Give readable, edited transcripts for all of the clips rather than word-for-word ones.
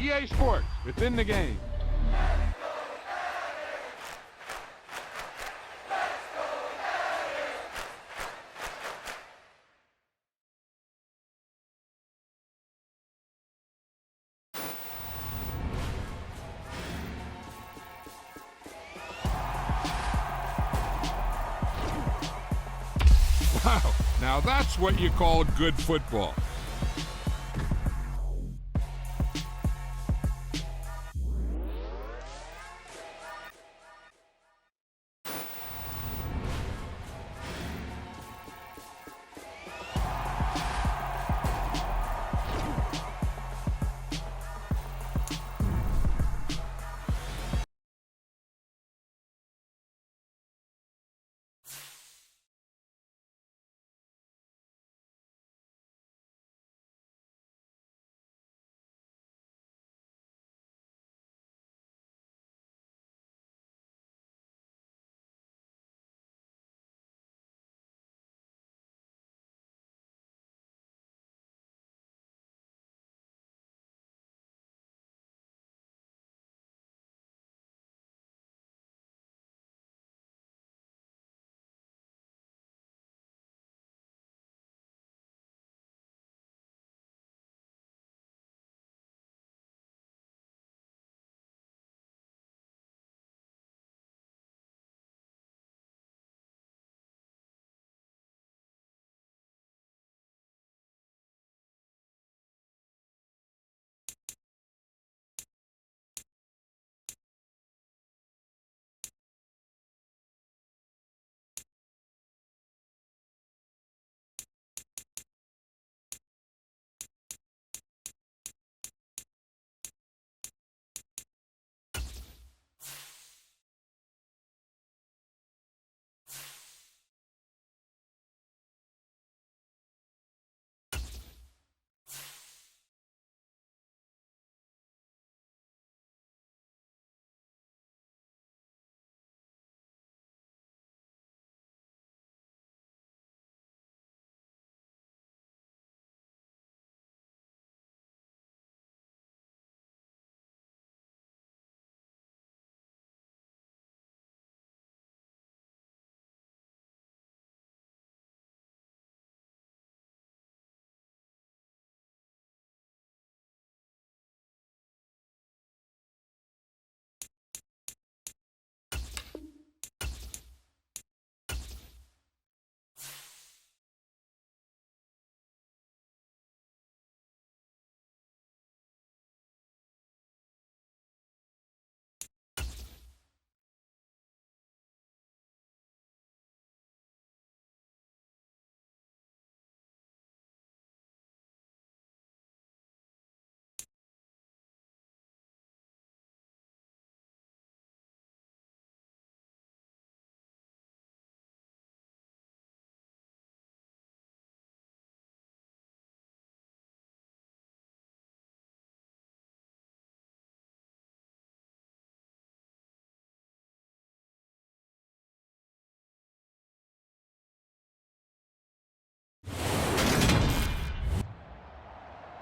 EA Sports, within the game. Wow, now that's what you call good football.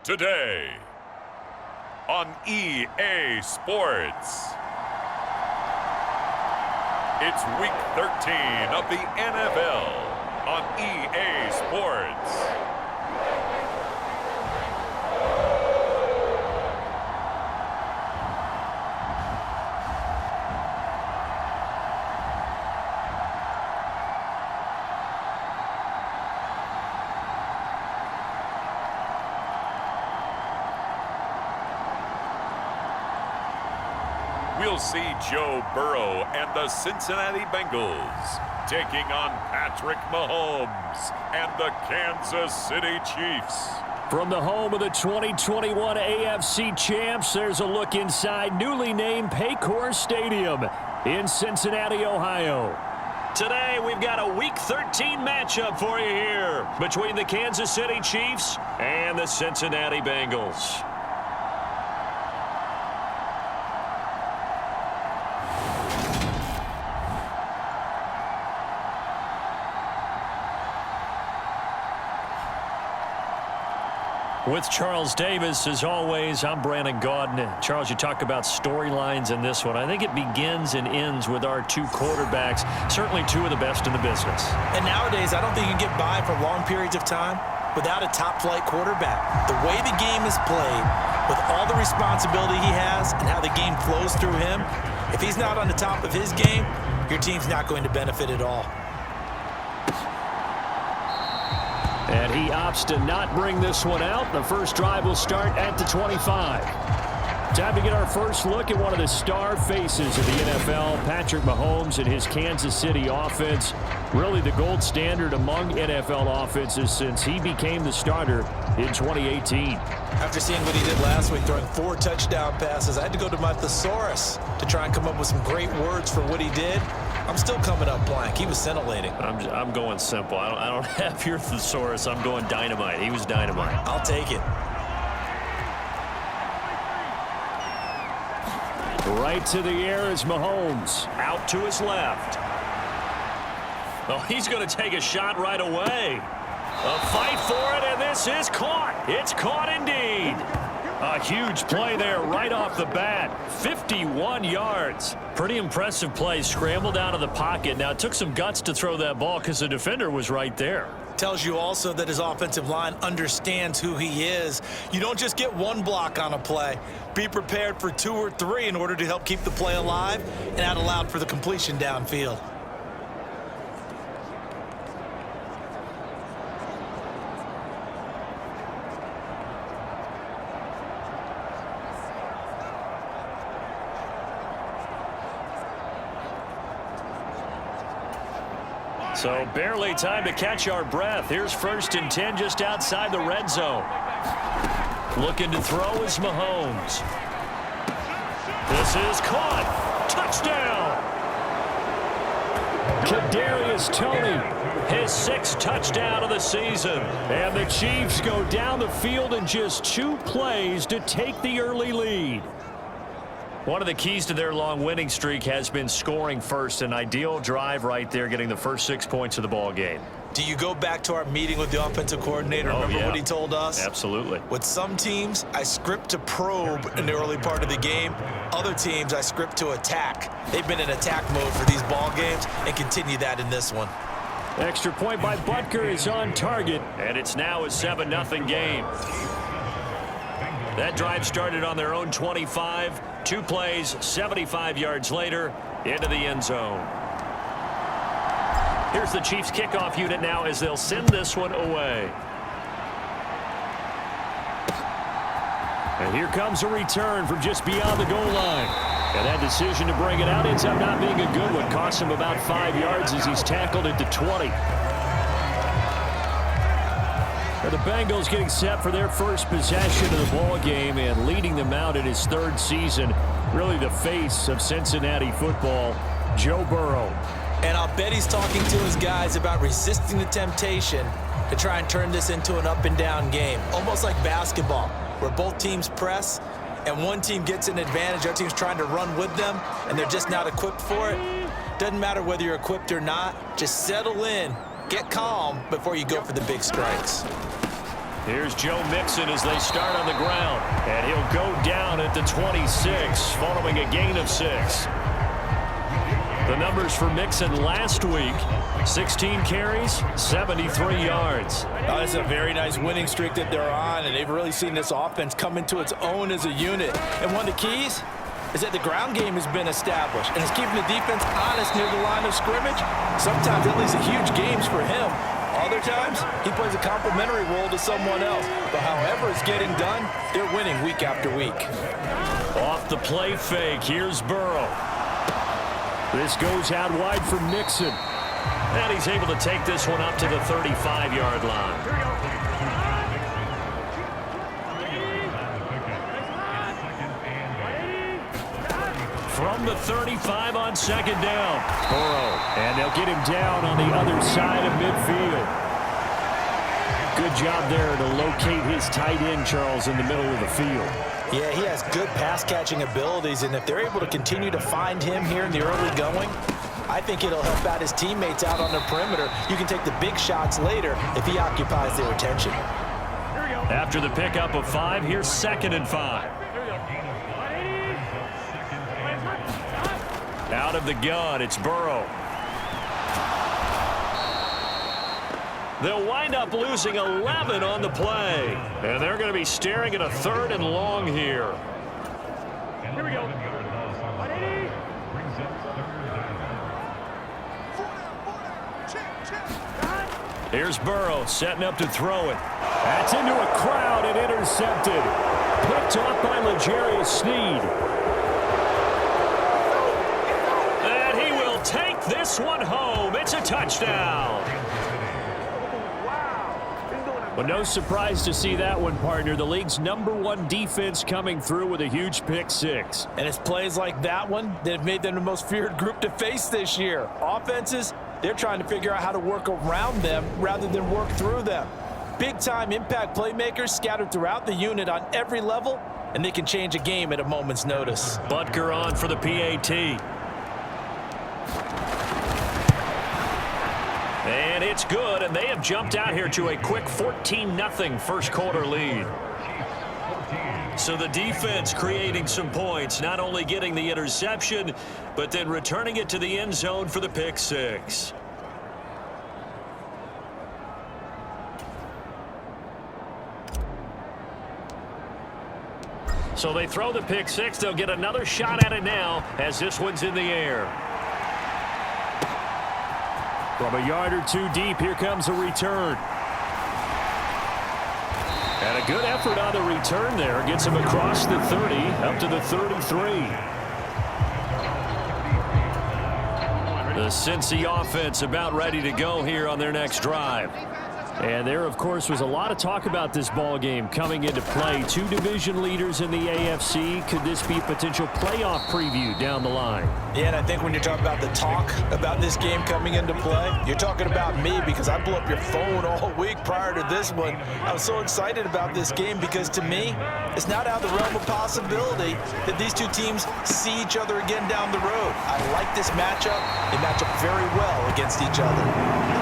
Today on EA Sports. It's week 13 of the NFL on EA Sports. We'll see Joe Burrow and the Cincinnati Bengals taking on Patrick Mahomes and the Kansas City Chiefs. From the home of the 2021 AFC champs, there's a look inside newly named Paycor Stadium in Cincinnati, Ohio. Today, we've got a Week 13 matchup for you here between the Kansas City Chiefs and the Cincinnati Bengals. With Charles Davis, as always, I'm Brandon Gaudin. Charles, you talk about storylines in this one. I think it begins and ends with our two quarterbacks, certainly two of the best in the business. And nowadays, I don't think you can get by for long periods of time without a top-flight quarterback. The way the game is played, with all the responsibility he has and how the game flows through him, if he's not on the top of his game, your team's not going to benefit at all. And he opts to not bring this one out. The first drive will start at the 25. Time to get our first look at one of the star faces of the NFL, Patrick Mahomes and his Kansas City offense. Really the gold standard among NFL offenses since he became the starter in 2018. After seeing what he did last week, throwing 4 touchdown passes, I had to go to my thesaurus to try and come up with some great words for what he did. I'm still coming up blank. He was scintillating. I'm going simple. I don't have your thesaurus. I'm going dynamite. He was dynamite. I'll take it. Right to the air is Mahomes. Out to his left. Oh, he's going to take a shot right away. A fight for it, and this is caught. It's caught indeed. A huge play there right off the bat. 51 yards. Pretty impressive play. Scrambled out of the pocket. Now, it took some guts to throw that ball because the defender was right there. Tells you also that his offensive line understands who he is. You don't just get one block on a play. Be prepared for 2 or 3 in order to help keep the play alive, and that allowed for the completion downfield. So barely time to catch our breath. Here's 1st and 10 just outside the red zone. Looking to throw is Mahomes. This is caught. Touchdown. Kadarius Toney, his 6th touchdown of the season. And the Chiefs go down the field in just 2 plays to take the early lead. One of the keys to their long winning streak has been scoring first. An ideal drive right there, getting the first 6 points of the ball game. Do you go back to our meeting with the offensive coordinator? Remember what he told us? Absolutely. With some teams, I script to probe in the early part of the game. Other teams, I script to attack. They've been in attack mode for these ball games and continue that in this one. Extra point by Butker is on target, and it's now a 7-0 game. That drive started on their own 25. 2 plays, 75 yards later, into the end zone. Here's the Chiefs kickoff unit now as they'll send this one away. And here comes a return from just beyond the goal line. And that decision to bring it out ends up not being a good one. Cost him about 5 yards as he's tackled at the 20. The Bengals getting set for their first possession of the ball game and leading them out in his 3rd season. Really the face of Cincinnati football, Joe Burrow. And I'll bet he's talking to his guys about resisting the temptation to try and turn this into an up-and-down game. Almost like basketball, where both teams press and one team gets an advantage. Our team's trying to run with them, and they're just not equipped for it. Doesn't matter whether you're equipped or not. Just settle in, get calm before you go for the big strikes. Here's Joe Mixon as they start on the ground. And he'll go down at the 26 following a gain of 6. The numbers for Mixon last week, 16 carries, 73 yards. That's a very nice winning streak that they're on, and they've really seen this offense come into its own as a unit. And one of the keys is that the ground game has been established, and it's keeping the defense honest near the line of scrimmage. Sometimes that leads to huge games for him. Other times, he plays a complementary role to someone else. But however it's getting done, they're winning week after week. Off the play fake, here's Burrow. This goes out wide for Mixon. And he's able to take this one up to the 35-yard line. From the 35 on 2nd down. Burrow. And they'll get him down on the other side of midfield. Good job there to locate his tight end, Charles, in the middle of the field. Yeah, he has good pass-catching abilities, and if they're able to continue to find him here in the early going, I think it'll help out his teammates out on the perimeter. You can take the big shots later if he occupies their attention. After the pickup of 5, here's 2nd and 5. Out of the gun, it's Burrow. They'll wind up losing 11 on the play. And they're going to be staring at a 3rd and long here. Here we go. Here's Burrow setting up to throw it. That's into a crowd and intercepted. Picked off by L'Jarius Sneed. And he will take this one home. It's a touchdown. Well, no surprise to see that one, partner. The league's #1 defense coming through with a huge pick 6. And it's plays like that one that have made them the most feared group to face this year. Offenses, they're trying to figure out how to work around them rather than work through them. Big-time impact playmakers scattered throughout the unit on every level, and they can change a game at a moment's notice. Butker on for the PAT. And it's good, and they have jumped out here to a quick 14-0 first quarter lead. So the defense creating some points, not only getting the interception, but then returning it to the end zone for the pick 6. So they throw the pick 6. They'll get another shot at it now as this one's in the air. From a yard or 2 deep, here comes a return. And a good effort on the return there. Gets him across the 30, up to the 33. The Cincy offense about ready to go here on their next drive. And there, of course, was a lot of talk about this ball game coming into play. 2 division leaders in the AFC. Could this be a potential playoff preview down the line? Yeah, and I think when you're talking about the talk about this game coming into play, you're talking about me because I blew up your phone all week prior to this one. I was so excited about this game because, to me, it's not out of the realm of possibility that these 2 teams see each other again down the road. I like this matchup. They match up very well against each other.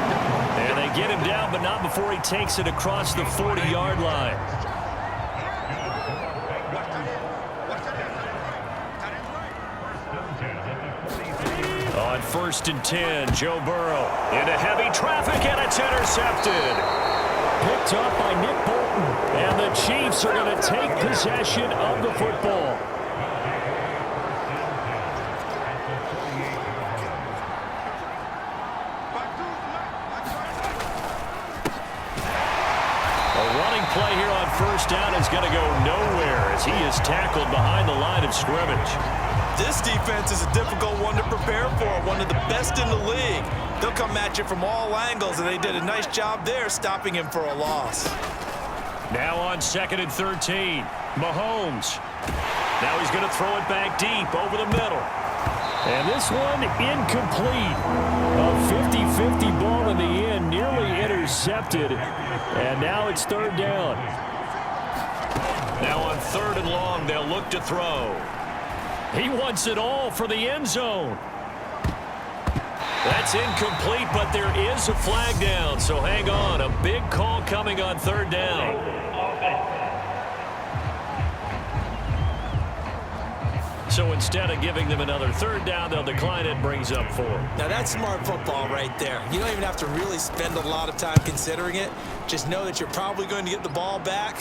And they get him down, but not before he takes it across the 40-yard line. On 1st and 10, Joe Burrow into heavy traffic, and it's intercepted. Picked up by Nick Bolton, and the Chiefs are going to take possession of the football. Play here on 1st down is going to go nowhere as he is tackled behind the line of scrimmage. This defense is a difficult one to prepare for, one of the best in the league. They'll come at you from all angles, and they did a nice job there stopping him for a loss. Now on 2nd and 13, Mahomes. Now he's going to throw it back deep over the middle. And this one incomplete. A 50-50 ball in the end, nearly intercepted. And now it's 3rd down. Now on 3rd and long, they'll look to throw. He wants it all for the end zone. That's incomplete, but there is a flag down. So hang on, a big call coming on 3rd down. So instead of giving them another 3rd down, they'll decline it, brings up 4. Now that's smart football right there. You don't even have to really spend a lot of time considering it. Just know that you're probably going to get the ball back.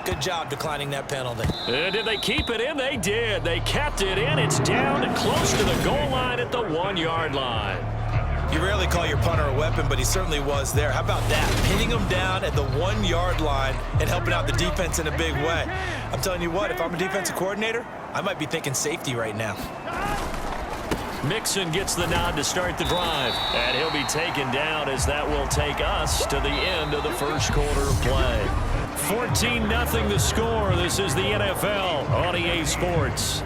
Good job declining that penalty. Did they keep it in? They did. They kept it in. It's down and close to the goal line at the 1-yard line. You rarely call your punter a weapon, but he certainly was there. How about that? Pinning him down at the 1-yard line and helping out the defense in a big way. I'm telling you what, if I'm a defensive coordinator, I might be thinking safety right now. Mixon gets the nod to start the drive, and he'll be taken down as that will take us to the end of the first quarter of play. 14-0 the score. This is the NFL on EA Sports.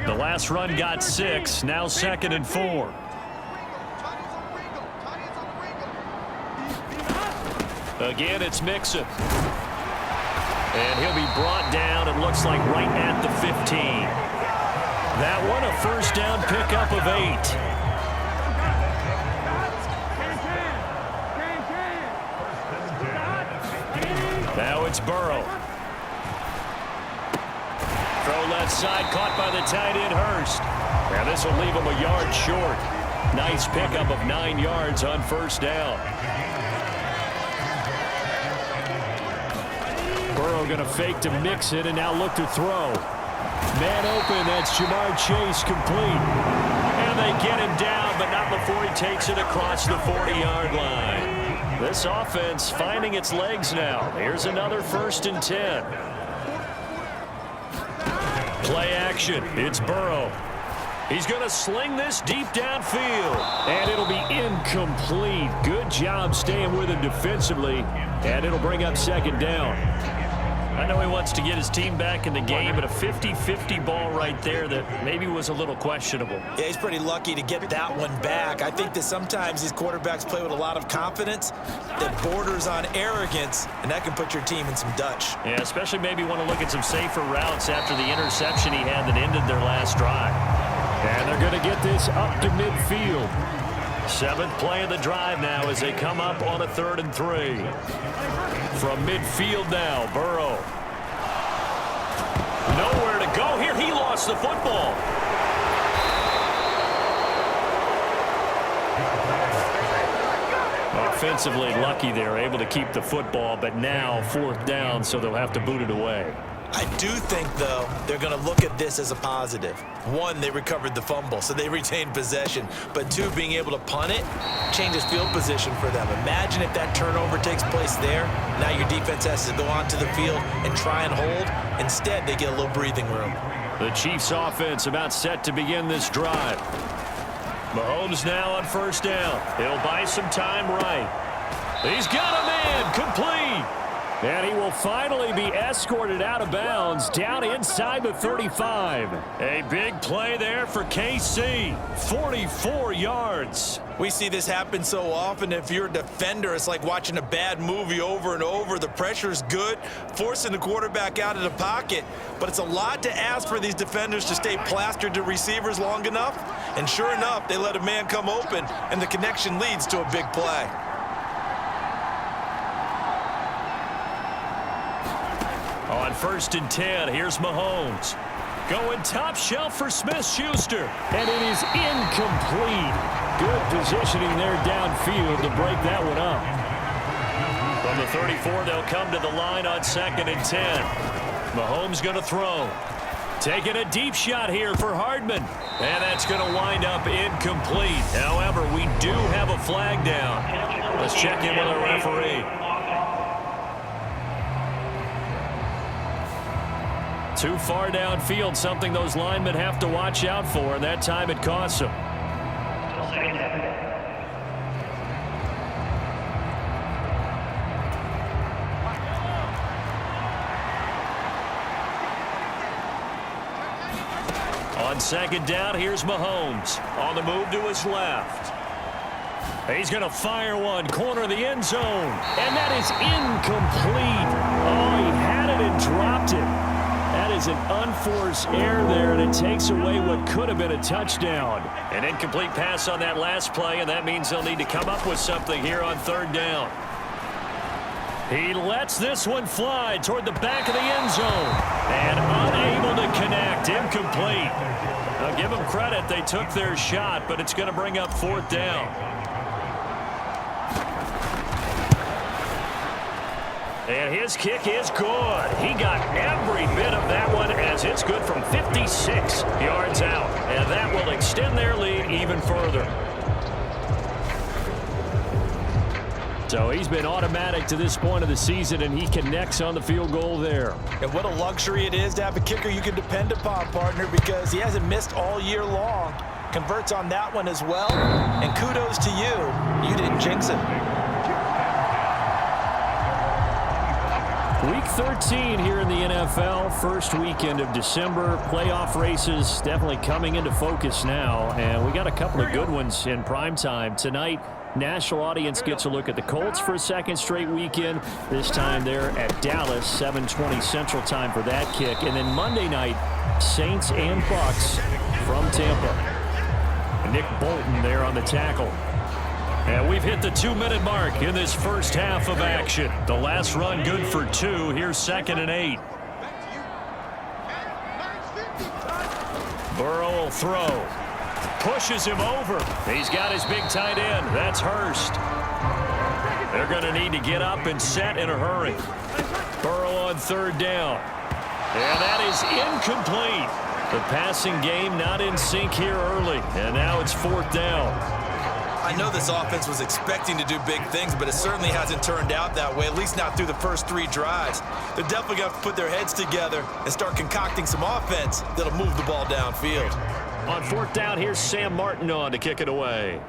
The last run got 6, now 2nd and 4. Again, it's Mixon. And he'll be brought down, it looks like right at the 15. That one, a 1st down pickup of 8. Burrow. Throw left side, caught by the tight end, Hurst. Now this will leave him a yard short. Nice pickup of 9 yards on first down. Burrow going to fake to mix it and now look to throw. Man open, that's Jamar Chase, complete. And they get him down, but not before he takes it across the 40-yard line. This offense finding its legs now. Here's another 1st and 10. Play action. It's Burrow. He's going to sling this deep downfield. And it'll be incomplete. Good job staying with him defensively. And it'll bring up 2nd down. I know he wants to get his team back in the game, but a 50-50 ball right there that maybe was a little questionable. Yeah, he's pretty lucky to get that one back. I think that sometimes these quarterbacks play with a lot of confidence that borders on arrogance, and that can put your team in some Dutch. Yeah, especially maybe want to look at some safer routes after the interception he had that ended their last drive. And they're going to get this up to midfield. 7th play of the drive now as they come up on a 3rd and 3. From midfield now, Burrow. Nowhere to go here. He lost the football. Offensively lucky they're able to keep the football, but now 4th down, so they'll have to boot it away. I do think, though, they're going to look at this as a positive. 1, they recovered the fumble, so they retained possession. But 2, being able to punt it changes field position for them. Imagine if that turnover takes place there. Now your defense has to go onto the field and try and hold. Instead, they get a little breathing room. The Chiefs offense about set to begin this drive. Mahomes now on 1st down. He'll buy some time right. He's got a man, complete. And he will finally be escorted out of bounds down inside the 35. A big play there for KC. 44 yards. We see this happen so often. If you're a defender, it's like watching a bad movie over and over. The pressure's good, forcing the quarterback out of the pocket. But it's a lot to ask for these defenders to stay plastered to receivers long enough. And sure enough, they let a man come open, and the connection leads to a big play. On 1st and 10, here's Mahomes. Going top shelf for Smith-Schuster. And it is incomplete. Good positioning there downfield to break that one up. From the 34, they'll come to the line on 2nd and 10. Mahomes going to throw. Taking a deep shot here for Hardman. And that's going to wind up incomplete. However, we do have a flag down. Let's check in with our referee. Too far downfield, something those linemen have to watch out for, and that time it costs them. On 2nd down, here's Mahomes. On the move to his left. He's going to fire one, corner of the end zone. And that is incomplete. Oh, he had it and dropped it. That is an unforced error there, and it takes away what could have been a touchdown. An incomplete pass on that last play, and that means they'll need to come up with something here on 3rd down. He lets this one fly toward the back of the end zone. And unable to connect, incomplete. I'll give them credit, they took their shot, but it's going to bring up 4th down. And his kick is good. He got every bit of that one as it's good from 56 yards out. And that will extend their lead even further. So he's been automatic to this point of the season, and he connects on the field goal there. And what a luxury it is to have a kicker you can depend upon, partner, because he hasn't missed all year long. Converts on that one as well. And kudos to you. You didn't jinx him. Week 13 here in the NFL, first weekend of December. Playoff races definitely coming into focus now, and we got a couple of good ones in prime time. Tonight, national audience gets a look at the Colts for a 2nd straight weekend. This time they're at Dallas, 7:20 Central Time for that kick. And then Monday night, Saints and Bucks from Tampa. Nick Bolton there on the tackle. And we've hit the 2-minute mark in this first half of action. The last run good for 2. Here's 2nd and 8. Burrow will throw. Pushes him over. He's got his big tight end. That's Hurst. They're going to need to get up and set in a hurry. Burrow on 3rd down. And that is incomplete. The passing game not in sync here early. And now it's 4th down. I know this offense was expecting to do big things, but it certainly hasn't turned out that way, at least not through the first 3 drives. They're definitely going to have to put their heads together and start concocting some offense that'll move the ball downfield. On 4th down, here's Sam Martin on to kick it away.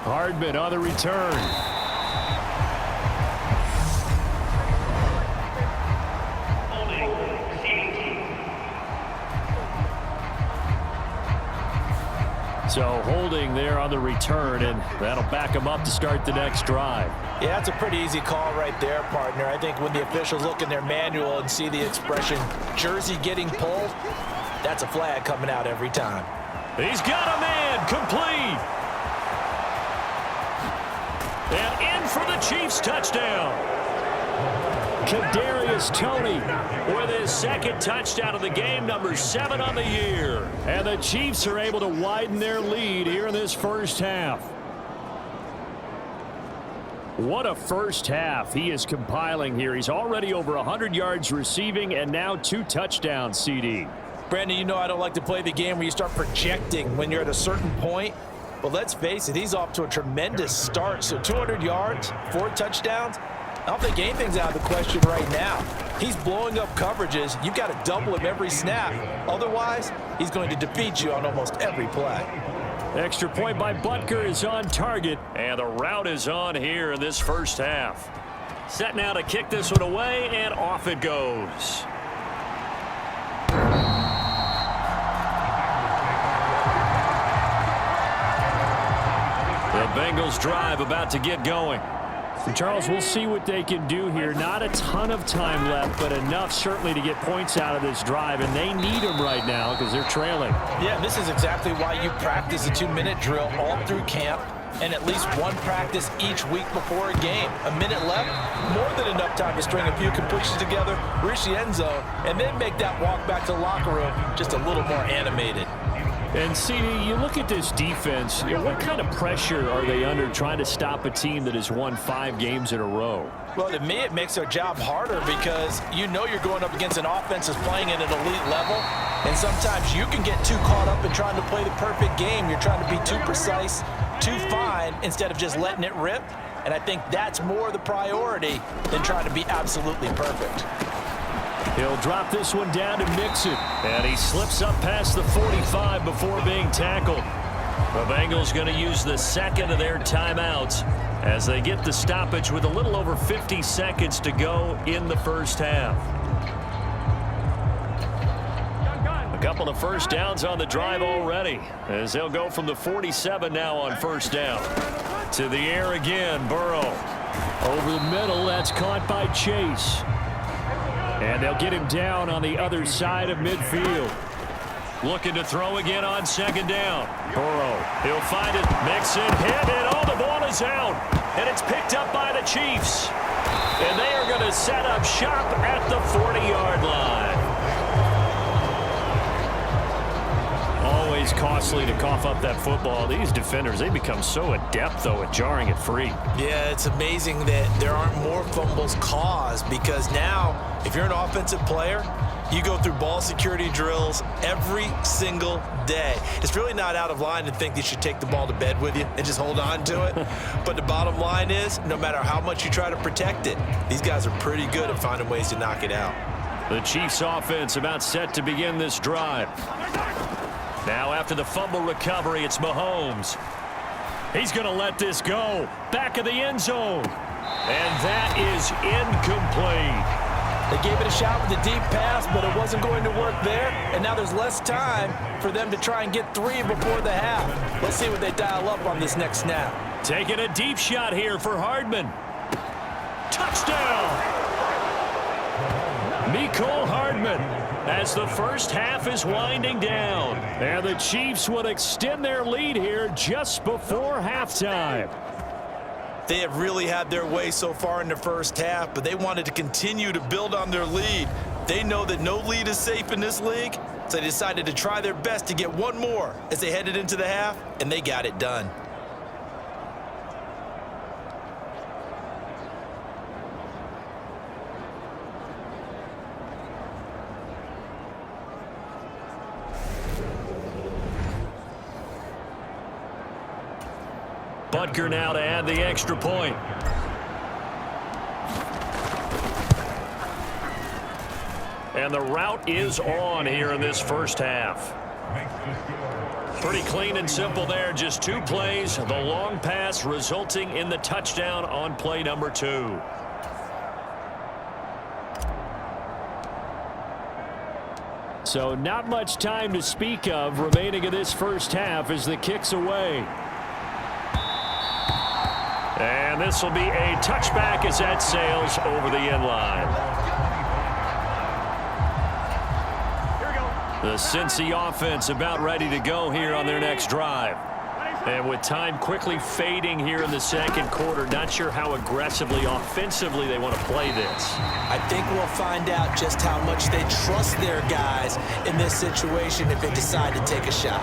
Hardman on the return. So holding there on the return, and that'll back him up to start the next drive. Yeah, that's a pretty easy call right there, partner. I think when the officials look in their manual and see the expression jersey getting pulled, that's a flag coming out every time. He's got a man, complete. And in for the Chiefs touchdown. Kadarius Toney with his 2nd touchdown of the game, number 7 on the year. And the Chiefs are able to widen their lead here in this first half. What a first half he is compiling here. He's already over 100 yards receiving and now 2 touchdowns, CD. Brandon, you know I don't like to play the game where you start projecting when you're at a certain point. But let's face it, he's off to a tremendous start. So 200 yards, 4 touchdowns. I don't think anything's out of the question right now. He's blowing up coverages. You've got to double him every snap. Otherwise, he's going to defeat you on almost every play. Extra point by Butker is on target. And the route is on here in this first half. Set now to kick this one away, and off it goes. The Bengals drive about to get going. And Charles, we'll see what they can do here. Not a ton of time left, but enough certainly to get points out of this drive, and they need them right now because they're trailing. Yeah, this is exactly why you practice a 2-minute drill all through camp and at least 1 practice each week before a game. A minute left, more than enough time to string a few completions together, reach the end zone, and then make that walk back to the locker room just a little more animated. And, CD, you look at this defense, what kind of pressure are they under trying to stop a team that has won 5 games in a row? Well, to me, it makes their job harder because you know you're going up against an offense that's playing at an elite level, and sometimes you can get too caught up in trying to play the perfect game. You're trying to be too precise, too fine, instead of just letting it rip, and I think that's more the priority than trying to be absolutely perfect. He'll drop this one down to Mixon, and he slips up past the 45 before being tackled. The Bengals going to use the 2nd of their timeouts as they get the stoppage with a little over 50 seconds to go in the first half. A couple of first downs on the drive already as they'll go from the 47 now on first down. To the air again, Burrow. Over the middle, that's caught by Chase. And they'll get him down on the other side of midfield. Looking to throw again on 2nd down. Burrow, he'll find it. Mixon hit, and the ball is out. And it's picked up by the Chiefs. And they are going to set up shop at the 40-yard line. Always costly to cough up that football. These defenders, they become so adept, though, at jarring it free. Yeah, it's amazing that there aren't more fumbles caused because now, if you're an offensive player, you go through ball security drills every single day. It's really not out of line to think that you should take the ball to bed with you and just hold on to it. But the bottom line is, no matter how much you try to protect it, these guys are pretty good at finding ways to knock it out. The Chiefs offense about set to begin this drive. Now after the fumble recovery, it's Mahomes. He's going to let this go. Back of the end zone. And that is incomplete. They gave it a shot with a deep pass, but it wasn't going to work there. And now there's less time for them to try and get 3 before the half. Let's see what they dial up on this next snap. Taking a deep shot here for Hardman. Touchdown! Mecole Hardman. as the first half is winding down. And the Chiefs would extend their lead here just before halftime. They have really had their way so far in the first half, but they wanted to continue to build on their lead. They know that no lead is safe in this league, so they decided to try their best to get one more as they headed into the half, and they got it done. Butker now to add the extra point. And the route is on here in this first half. Pretty clean and simple there. Just 2 plays. The long pass resulting in the touchdown on play number 2. So not much time to speak of remaining in this first half as the kick's away. And this will be a touchback as that sails over the end line. The Cincy offense about ready to go here on their next drive. And with time quickly fading here in the second quarter, not sure how aggressively, offensively they want to play this. I think we'll find out just how much they trust their guys in this situation if they decide to take a shot.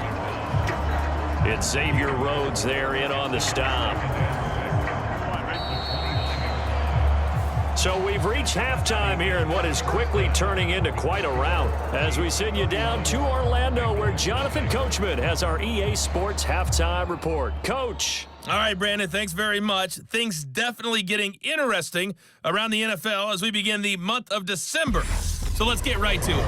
It's Xavier Rhodes there in on the stop. So we've reached halftime here in what is quickly turning into quite a rout as we send you down to Orlando where Jonathan Coachman has our EA Sports halftime report. Coach. All right, Brandon, thanks very much. Things definitely getting interesting around the NFL as we begin the month of December. So let's get right to it.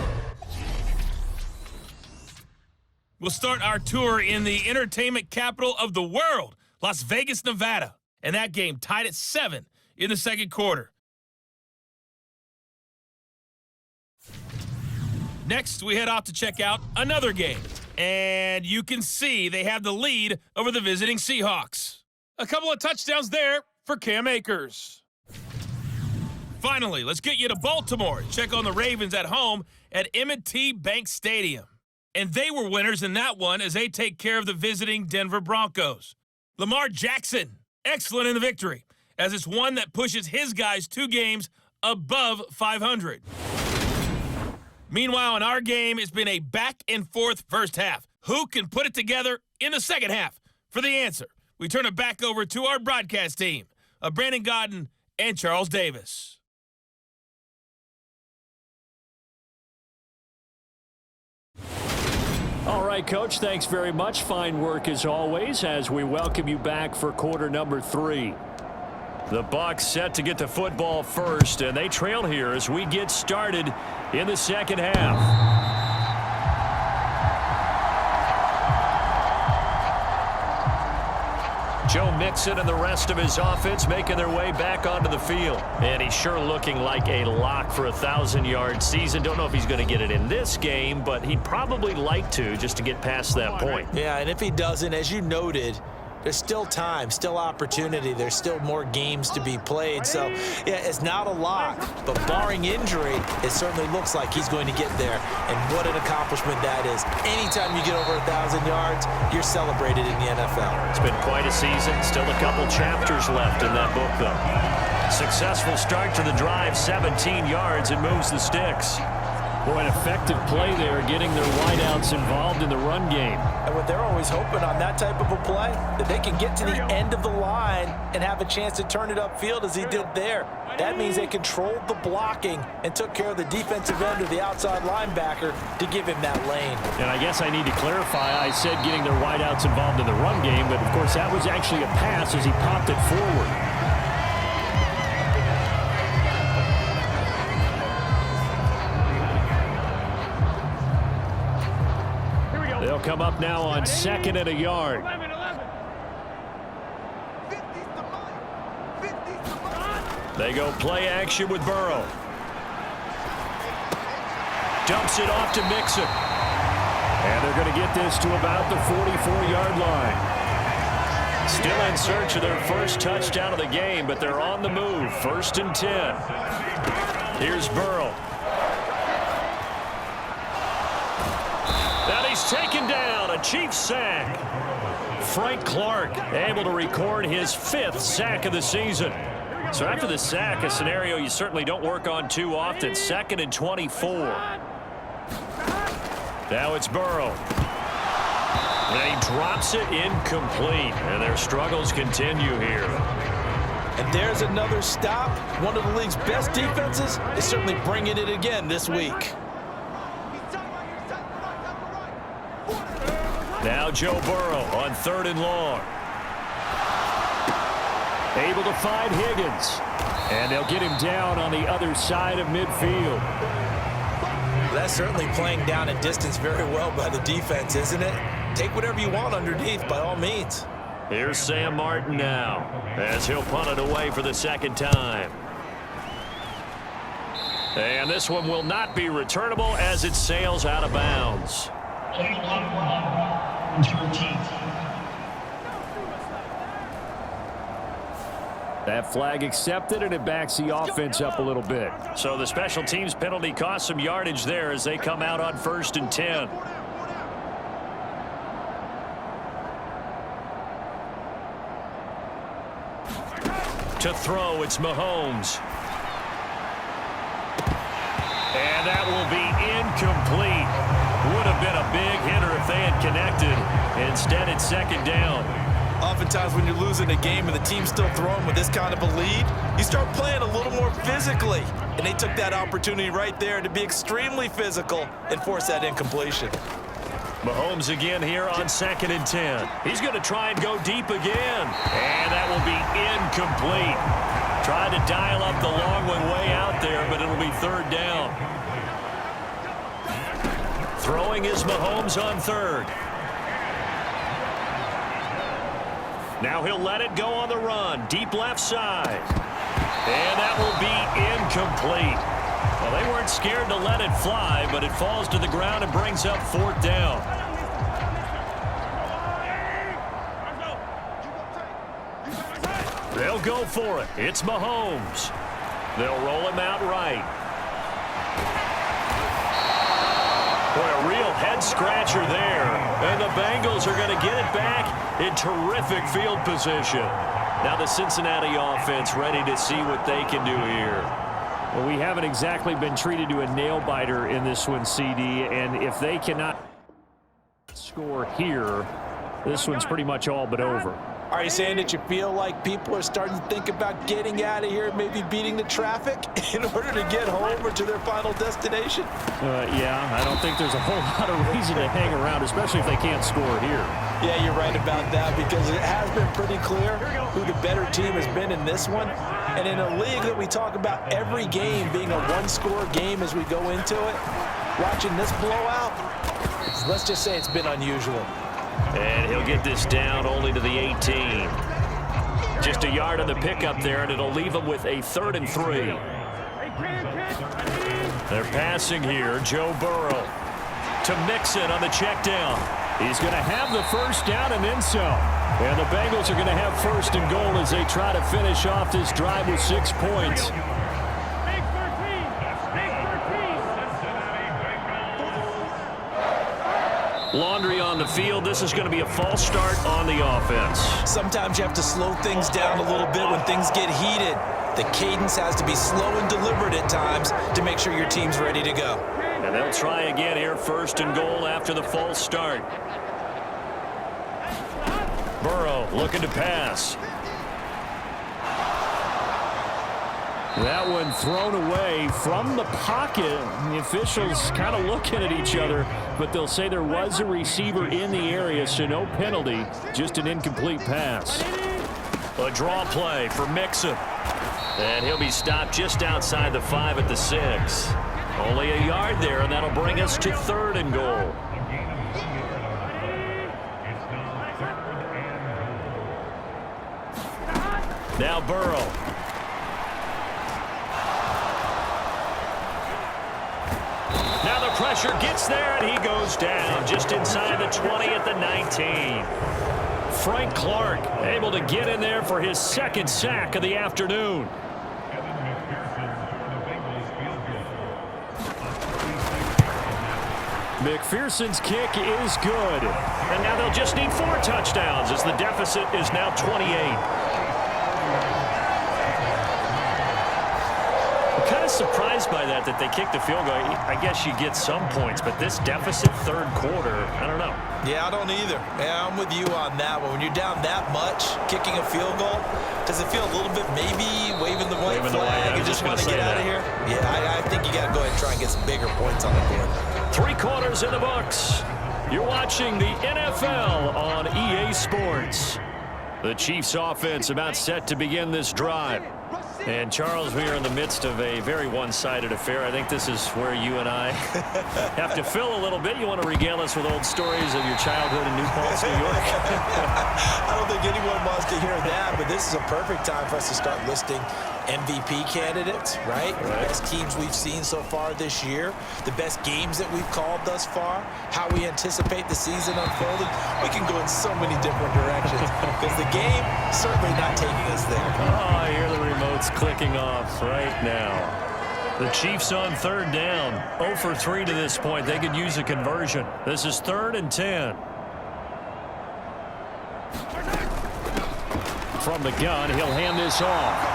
We'll start our tour in the entertainment capital of the world, Las Vegas, Nevada. And that game tied at 7 in the second quarter. Next, we head off to check out another game. And you can see they have the lead over the visiting Seahawks. A couple of touchdowns there for Cam Akers. Finally, let's get you to Baltimore. Check on the Ravens at home at M&T Bank Stadium. And they were winners in that one as they take care of the visiting Denver Broncos. Lamar Jackson, excellent in the victory, as it's one that pushes his guys 2 games above 500. Meanwhile, in our game, it's been a back-and-forth first half. Who can put it together in the second half? For the answer, we turn it back over to our broadcast team of Brandon Godden and Charles Davis. All right, Coach, thanks very much. Fine work as always as we welcome you back for quarter number 3. The Bucs set to get the football first, and they trail here as we get started in the second half. Joe Mixon and the rest of his offense making their way back onto the field. And he's sure looking like a lock for a 1,000-yard season. Don't know if he's going to get it in this game, but he'd probably like to just to get past that point. Yeah, and if he doesn't, as you noted, there's still time, still opportunity. There's still more games to be played. So, yeah, it's not a lock. But barring injury, it certainly looks like he's going to get there. And what an accomplishment that is. Anytime you get over 1,000 yards, you're celebrated in the NFL. It's been quite a season. Still a couple chapters left in that book, though. Successful start to the drive, 17 yards, and moves the sticks. Boy, an effective play there, getting their wideouts involved in the run game. And what they're always hoping on that type of a play, that they can get to the end of the line and have a chance to turn it upfield as he did there. That means they controlled the blocking and took care of the defensive end or the outside linebacker to give him that lane. And I guess I need to clarify, I said getting their wideouts involved in the run game, but of course that was actually a pass as he popped it forward. They'll come up now on 2nd and a yard. They go play action with Burrow. Dumps it off to Mixon. And they're going to get this to about the 44-yard line. Still in search of their first touchdown of the game, but they're on the move. 1st and 10. Here's Burrow. He's taken down, a Chiefs sack. Frank Clark able to record his 5th sack of the season. So after the sack, a scenario you certainly don't work on too often. 2nd and 24. Now it's Burrow. And he drops it incomplete. And their struggles continue here. And there's another stop. One of the league's best defenses is certainly bringing it again this week. Now Joe Burrow on 3rd and long. Able to find Higgins. And they'll get him down on the other side of midfield. That's certainly playing down and distance very well by the defense, isn't it? Take whatever you want underneath, by all means. Here's Sam Martin now, as he'll punt it away for the 2nd time. And this one will not be returnable as it sails out of bounds. That flag accepted, and it backs the offense up a little bit. So the special teams penalty cost some yardage there as they come out on 1st and 10. To throw, it's Mahomes. And that will be incomplete. Would have been a big hitter if they had connected. Instead, it's 2nd down. Oftentimes when you're losing a game and the team's still throwing with this kind of a lead, you start playing a little more physically. And they took that opportunity right there to be extremely physical and force that incompletion. Mahomes again here on 2nd and 10. He's going to try and go deep again. And that will be incomplete. Tried to dial up the long one way out there, but it'll be 3rd down. Throwing is Mahomes on 3rd. Now he'll let it go on the run. Deep left side. And that will be incomplete. Well, they weren't scared to let it fly, but it falls to the ground and brings up 4th down. They'll go for it. It's Mahomes. They'll roll him out right. Boy, a real head-scratcher there. And the Bengals are going to get it back in terrific field position. Now the Cincinnati offense ready to see what they can do here. Well, we haven't exactly been treated to a nail-biter in this one, CD. And if they cannot score here, this one's pretty much all but over. Are you saying that you feel like people are starting to think about getting out of here, maybe beating the traffic in order to get home or to their final destination? Yeah, I don't think there's a whole lot of reason to hang around, especially if they can't score here. Yeah, you're right about that because it has been pretty clear who the better team has been in this one. And in a league that we talk about every game being a one-score game as we go into it, watching this blowout, let's just say it's been unusual. And he'll get this down only to the 18. Just a yard on the pickup there, and it'll leave him with a 3rd and 3. They're passing here. Joe Burrow to Mixon on the check down. He's going to have the 1st down and then some. And the Bengals are going to have 1st and goal as they try to finish off this drive with 6 points. Laundry on the field. This is going to be a false start on the offense. Sometimes you have to slow things down a little bit when things get heated. The cadence has to be slow and deliberate at times to make sure your team's ready to go. And they'll try again here, 1st and goal after the false start. Burrow looking to pass. That one thrown away from the pocket. The officials kind of looking at each other, but they'll say there was a receiver in the area, so no penalty, just an incomplete pass. A draw play for Mixon. And he'll be stopped just outside the 5 at the 6. Only a yard there, and that'll bring us to 3rd and goal. Now Burrow. Now the pressure gets there, and he goes down just inside the 20 at the 19. Frank Clark able to get in there for his 2nd sack of the afternoon. McPherson's kick is good. And now they'll just need 4 touchdowns as the deficit is now 28. I'm kind of surprised by that they kicked the field goal. I guess you get some points, but this deficit third quarter, I don't know. Yeah, I don't either. Yeah, I'm with you on that one. When you're down that much, kicking a field goal, does it feel a little bit maybe waving the white flag and just want to get out of here? Yeah, I think you got to go ahead and try and get some bigger points on the board. 3 quarters in the books. You're watching the NFL on EA Sports. The Chiefs offense about set to begin this drive. And, Charles, we are in the midst of a very one-sided affair. I think this is where you and I have to fill a little bit. You want to regale us with old stories of your childhood in New Paltz, New York? I don't think anyone wants to hear that, but this is a perfect time for us to start listing MVP candidates, right? The best teams we've seen so far this year, the best games that we've called thus far, how we anticipate the season unfolding. We can go in so many different directions because the game certainly not taking us there. Oh, I hear the remote's clicking off right now. The Chiefs on 3rd down. 0 for 3 to this point. They could use a conversion. This is 3rd and 10. From the gun, he'll hand this off.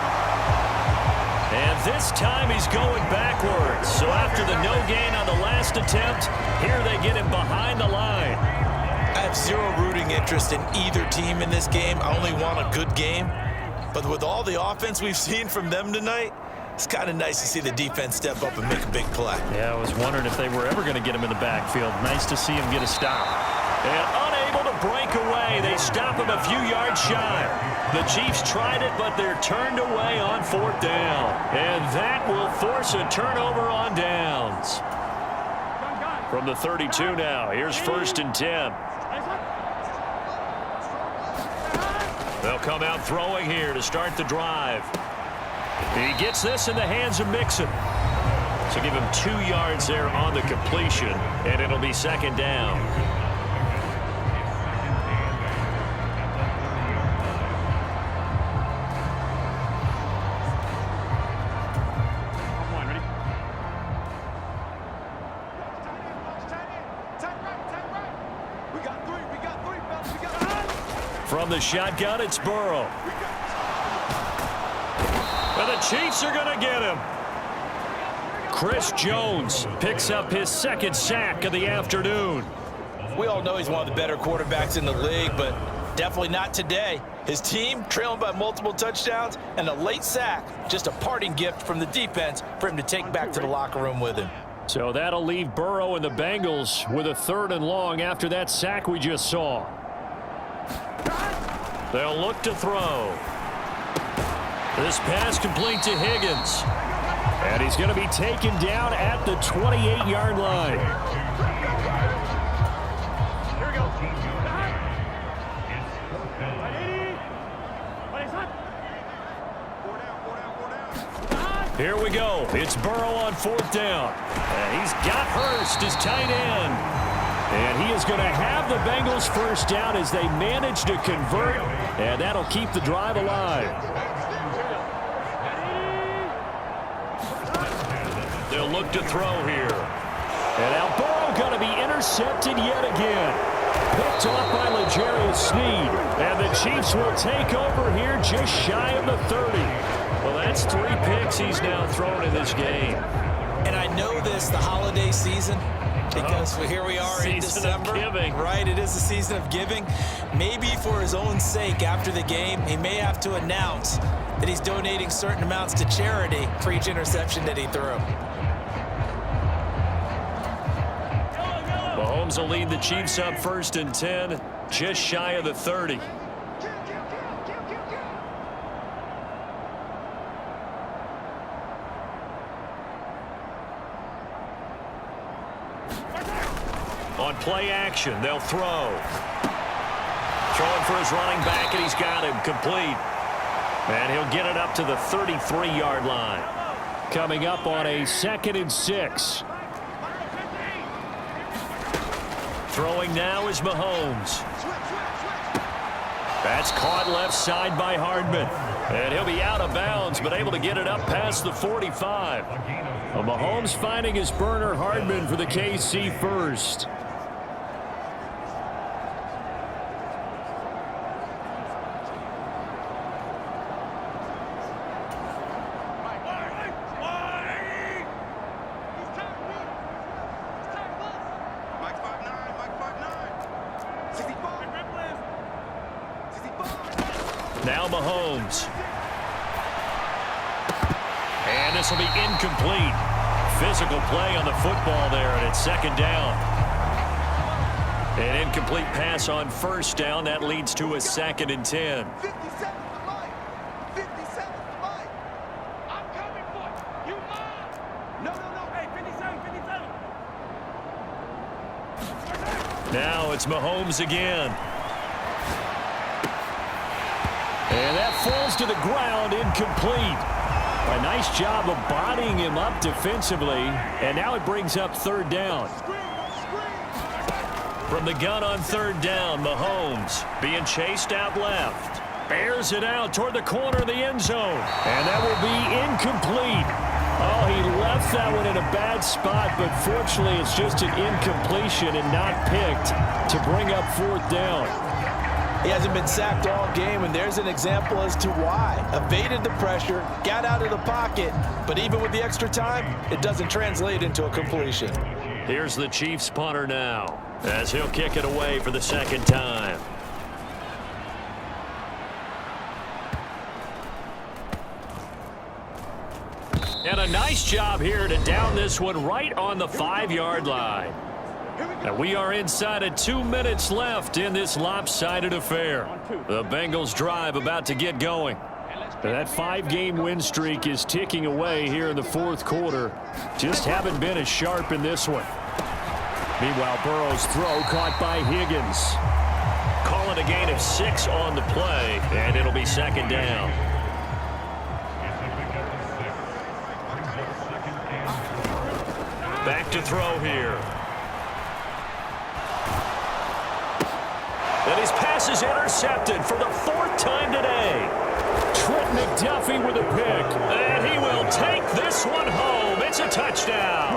And this time he's going backwards. So after the no gain on the last attempt, here they get him behind the line. I have zero rooting interest in either team in this game. I only want a good game. But with all the offense we've seen from them tonight, it's kind of nice to see the defense step up and make a big play. Yeah, I was wondering if they were ever going to get him in the backfield. Nice to see him get a stop. And unable to break away, they stop him a few yards shy. The Chiefs tried it, but they're turned away on 4th down. And that will force a turnover on downs. From the 32 now, here's 1st and 10. They'll come out throwing here to start the drive. He gets this in the hands of Mixon. So give him 2 yards there on the completion, and it'll be 2nd down. From the shotgun, it's Burrow. And the Chiefs are going to get him. Chris Jones picks up his 2nd sack of the afternoon. We all know he's one of the better quarterbacks in the league, but definitely not today. His team trailing by multiple touchdowns and a late sack. Just a parting gift from the defense for him to take back to the locker room with him. So that'll leave Burrow and the Bengals with a 3rd and long after that sack we just saw. They'll look to throw. This pass complete to Higgins. And he's going to be taken down at the 28-yard line. Here we go. It's Burrow on 4th down. And he's got Hurst as tight end. And he is going to have the Bengals 1st down as they manage to convert. And that'll keep the drive alive. They'll look to throw here. And now Burrow going to be intercepted yet again. Picked off by L'Jarius Sneed. And the Chiefs will take over here just shy of the 30. Well, that's 3 picks he's now thrown in this game. And I know this, the holiday season, because here we are in December. Right, it is the season of giving. Maybe for his own sake after the game, he may have to announce that he's donating certain amounts to charity for each interception that he threw. Mahomes will lead the Chiefs up 1st and 10, just shy of the 30. On play action, they'll throw. Throwing for his running back, and he's got him complete. And he'll get it up to the 33-yard line. Coming up on a 2nd and 6. Throwing now is Mahomes. That's caught left side by Hardman. And he'll be out of bounds, but able to get it up past the 45. Well, Mahomes finding his burner, Hardman, for the KC first. Now Mahomes. And this will be incomplete. Physical play on the football there, and it's second down. An incomplete pass on first down. That leads to a 2nd and 10. 50 seconds to life. 50 seconds to life. I'm coming for you. You mine. No. Hey, 57. Now it's Mahomes again. And that falls to the ground, incomplete. A nice job of bodying him up defensively, and now it brings up 3rd down. From the gun on 3rd down, Mahomes being chased out left. Bears it out toward the corner of the end zone, and that will be incomplete. Oh, he left that one in a bad spot, but fortunately it's just an incompletion and not picked to bring up 4th down. He hasn't been sacked all game, and there's an example as to why. Evaded the pressure, got out of the pocket, but even with the extra time, it doesn't translate into a completion. Here's the Chiefs punter now, as he'll kick it away for the 2nd time. And a nice job here to down this one right on the 5-yard line. And we are inside of 2 minutes left in this lopsided affair. The Bengals drive about to get going. That 5-game win streak is ticking away here in the 4th quarter. Just haven't been as sharp in this one. Meanwhile, Burrow's throw caught by Higgins. Calling a gain of 6 on the play, and it'll be 2nd down. Back to throw here. And his pass is intercepted for the 4th time today. Trent McDuffie with a pick. And he will take this one home. It's a touchdown.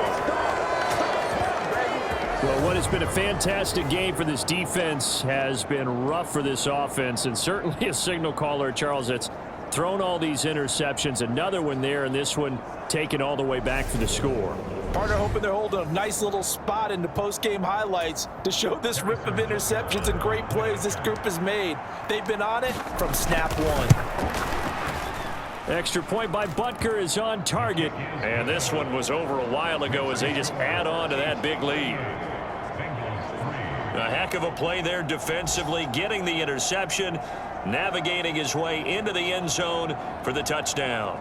Well, what has been a fantastic game for this defense has been rough for this offense, and certainly a signal caller, Charles, that's thrown all these interceptions. Another one there, and this one taken all the way back for the score. Partner hoping they're holding a nice little spot in the post-game highlights to show this rip of interceptions and great plays this group has made. They've been on it from snap one. Extra point by Butker is on target. And this one was over a while ago as they just add on to that big lead. A heck of a play there defensively, getting the interception, navigating his way into the end zone for the touchdown.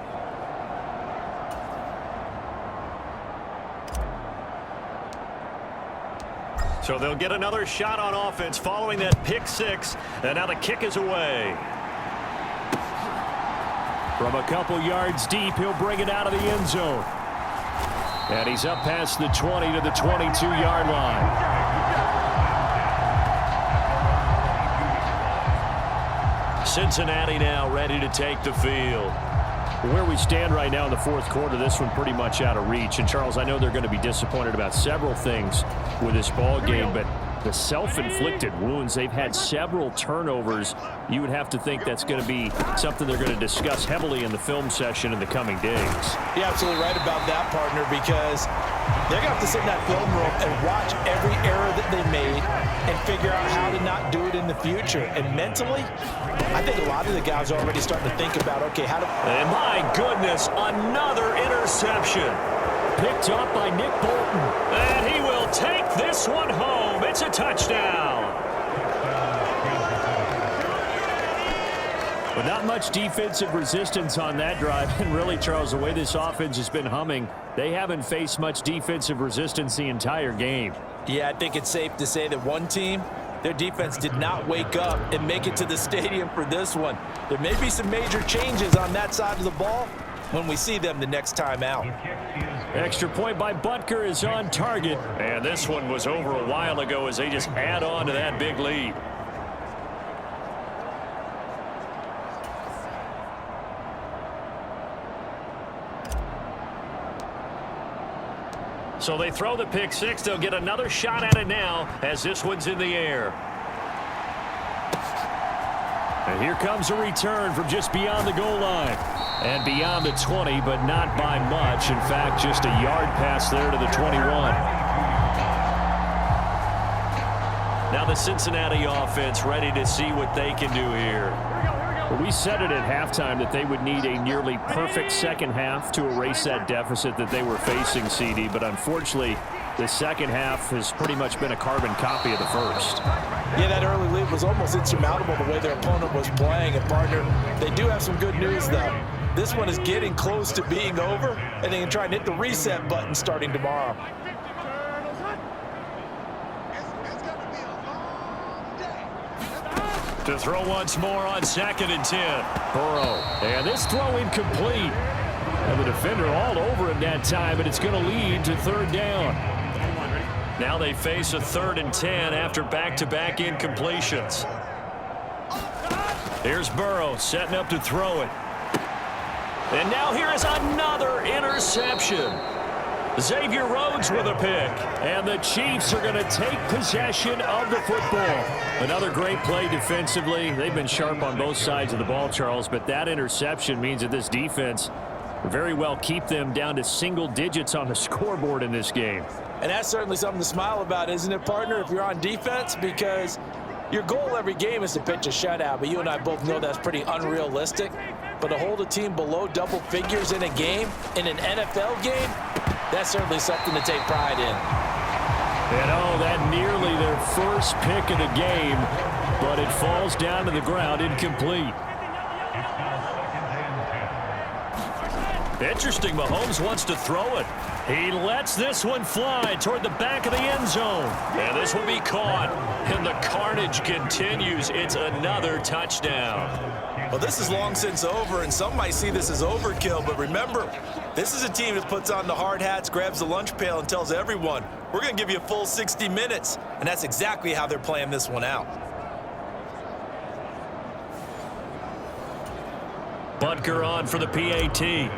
So they'll get another shot on offense following that pick 6, and now the kick is away. From a couple yards deep, he'll bring it out of the end zone. And he's up past the 20 to the 22-yard line. Cincinnati now ready to take the field. Where we stand right now in the 4th quarter, this one pretty much out of reach. And, Charles, I know they're going to be disappointed about several things with this ball game, but the self-inflicted wounds, they've had several turnovers. You would have to think that's going to be something they're going to discuss heavily in the film session in the coming days. You're absolutely right about that, partner, because they're going to have to sit in that film room and watch every error that they made and figure out how to not do it in the future. And mentally, I think a lot of the guys are already starting to think about, okay, how to... And my goodness, another interception. Picked up by Nick Bolton. And he will take this one home. It's a touchdown. But not much defensive resistance on that drive. And really, Charles, the way this offense has been humming, they haven't faced much defensive resistance the entire game. Yeah, I think it's safe to say that one team, their defense did not wake up and make it to the stadium for this one. There may be some major changes on that side of the ball when we see them the next time out. Extra point by Butker is on target. And this one was over a while ago as they just add on to that big lead. So they throw the pick six. They'll get another shot at it now as this one's in the air. And here comes a return from just beyond the goal line. And beyond the 20, but not by much. In fact, just a yard pass there to the 21. Now the Cincinnati offense ready to see what they can do here. We said it at halftime that they would need a nearly perfect second half to erase that deficit that they were facing, CD. But unfortunately, the second half has pretty much been a carbon copy of the first. Yeah, that early lead was almost insurmountable the way their opponent was playing. And, partner, they do have some good news, though. This one is getting close to being over, and they can try and hit the reset button starting tomorrow. To throw once more on 2nd and 10. Burrow. And this throw incomplete. And the defender all over him that time, and it's going to lead to 3rd down. Now they face a 3rd and 10 after back-to-back incompletions. Here's Burrow setting up to throw it. And now here is another interception. Xavier Rhodes with a pick. And the Chiefs are going to take possession of the football. Another great play defensively. They've been sharp on both sides of the ball, Charles, but that interception means that this defense very well keep them down to single digits on the scoreboard in this game. And that's certainly something to smile about, isn't it, partner, if you're on defense? Because your goal every game is to pitch a shutout, but you and I both know that's pretty unrealistic. But to hold a team below double figures in a game, in an NFL game, that's certainly something to take pride in. And oh, that nearly their first pick of the game, but it falls down to the ground incomplete. Interesting, Mahomes wants to throw it. He lets this one fly toward the back of the end zone. And this will be caught. And the carnage continues. It's another touchdown. Well, this is long since over, and some might see this as overkill. But remember, this is a team that puts on the hard hats, grabs the lunch pail, and tells everyone, we're going to give you a full 60 minutes. And that's exactly how they're playing this one out. Butker on for the PAT.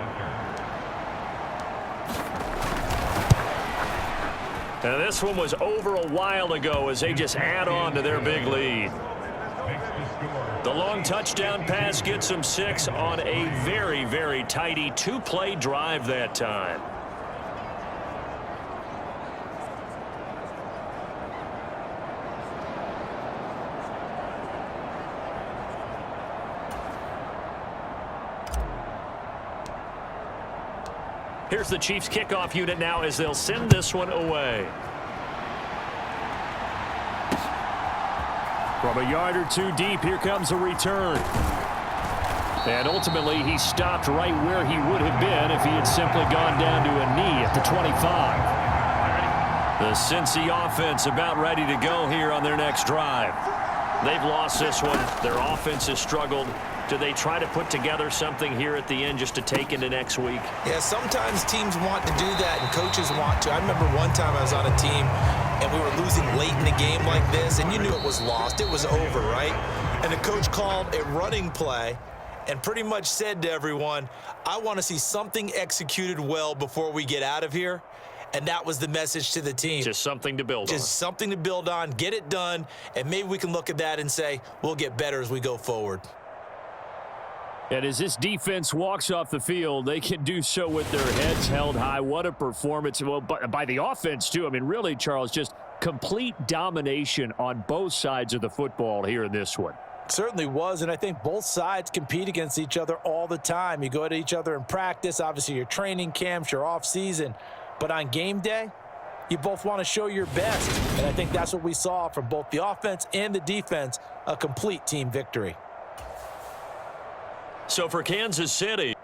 Now this one was over a while ago as they just add on to their big lead. The long touchdown pass gets them 6 on a very, very tidy 2-play drive that time. Here's the Chiefs kickoff unit now as they'll send this one away. From a yard or two deep, here comes a return. And ultimately, he stopped right where he would have been if he had simply gone down to a knee at the 25. The Cincy offense about ready to go here on their next drive. They've lost this one. Their offense has struggled. Do they try to put together something here at the end just to take into next week? Yeah, sometimes teams want to do that and coaches want to. I remember one time I was on a team and we were losing late in the game like this, and you knew it was lost. It was over, right? And the coach called a running play and pretty much said to everyone, I want to see something executed well before we get out of here. And that was the message to the team. Just something to build on. Just something to build on, get it done, and maybe we can look at that and say, we'll get better as we go forward. And as this defense walks off the field, they can do so with their heads held high. What a performance. Well, by the offense, too. I mean, really, Charles, just complete domination on both sides of the football here in this one. Certainly was, and I think both sides compete against each other all the time. You go at each other in practice, obviously your training camps, your off-season. But on game day, you both want to show your best. And I think that's what we saw from both the offense and the defense, a complete team victory. So for Kansas City,